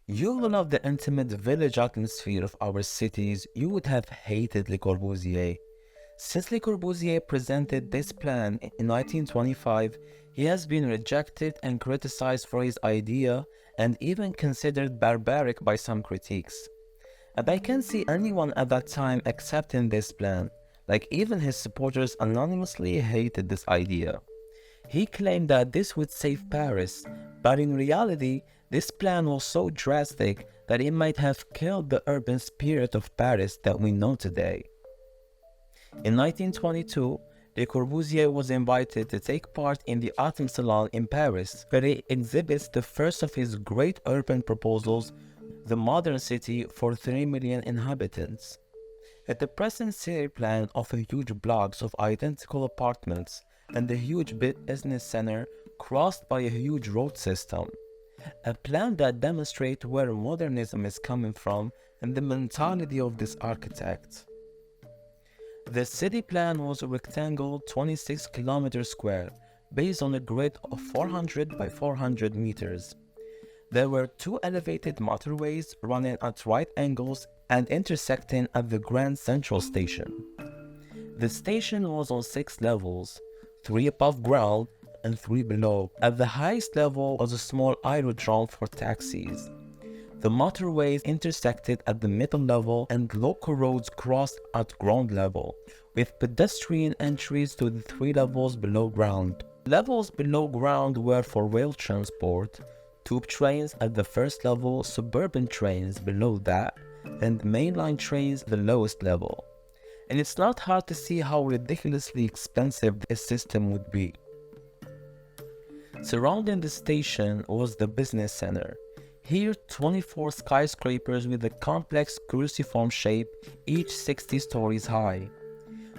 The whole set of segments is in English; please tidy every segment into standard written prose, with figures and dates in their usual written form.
You love the intimate village atmosphere of our cities. You would have hated Le Corbusier. Since Le Corbusier presented this plan in 1925, he has been rejected and criticized for his idea and even considered barbaric by some critics. And I can't see anyone at that time accepting this plan, like even his supporters anonymously hated this idea. He claimed that this would save Paris, but in reality, this plan was so drastic that it might have killed the urban spirit of Paris that we know today. In 1922, Le Corbusier was invited to take part in the Autumn Salon in Paris, where he exhibits the first of his great urban proposals, the modern city for 3 million inhabitants. At the present city plan of a huge blocks of identical apartments and a huge business center crossed by a huge road system. A plan that demonstrates where modernism is coming from and the mentality of this architect. The city plan was a rectangle 26 kilometers square, based on a grid of 400 by 400 meters. There were two elevated motorways running at right angles and intersecting at the Grand Central Station. The station was on 6 levels, 3 above ground and 3 below. At the highest level was a small aerodrome for taxis. The motorways intersected at the middle level and local roads crossed at ground level, with pedestrian entries to the 3 levels below ground. Levels below ground were for rail transport, tube trains at the first level, suburban trains below that, and mainline trains the lowest level. And it's not hard to see how ridiculously expensive this system would be. Surrounding the station was the business center. Here, 24 skyscrapers with a complex cruciform shape, each 60 stories high.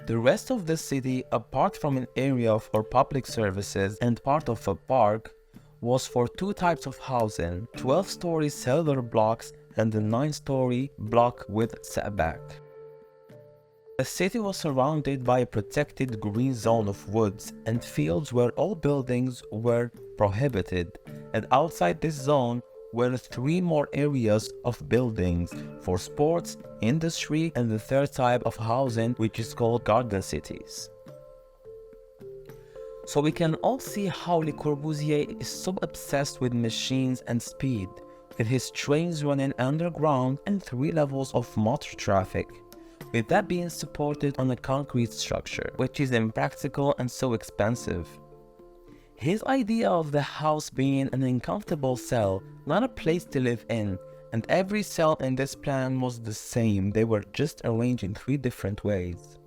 The rest of the city, apart from an area for public services and part of a park, was for two types of housing, 12-story cellular blocks and a 9-story block with setback. The city was surrounded by a protected green zone of woods and fields where all buildings were prohibited, and outside this zone were 3 more areas of buildings for sports, industry, and the third type of housing, which is called garden cities. So we can all see how Le Corbusier is so obsessed with machines and speed, with his trains running underground and 3 levels of motor traffic, with that being supported on a concrete structure, which is impractical and so expensive. His idea of the house being an uncomfortable cell, not a place to live in, and every cell in this plan was the same, they were just arranged in 3 different ways.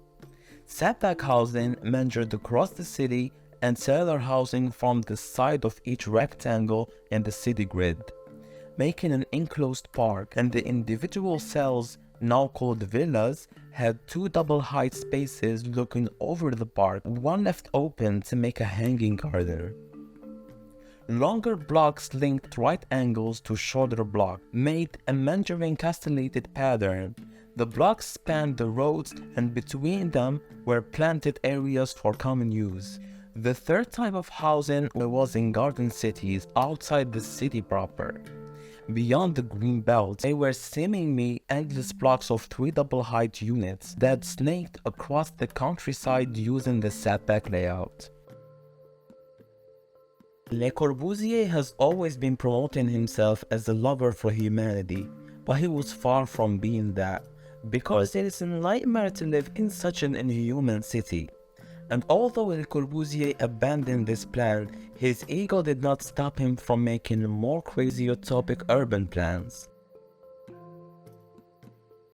Setback housing measured across the city, and cellular housing formed the side of each rectangle in the city grid, making an enclosed park, and the individual cells, now called villas, had 2 double-height spaces looking over the park, one left open to make a hanging garden. Longer blocks linked right angles to shorter blocks, made a meandering castellated pattern. The blocks spanned the roads, and between them were planted areas for common use. The third type of housing was in garden cities outside the city proper. Beyond the green belt, they were seemingly endless blocks of 3 double-height units that snaked across the countryside using the setback layout. Le Corbusier has always been promoting himself as a lover for humanity, but he was far from being that, because it is a nightmare to live in such an inhuman city. And although Le Corbusier abandoned this plan, his ego did not stop him from making more crazy utopic urban plans.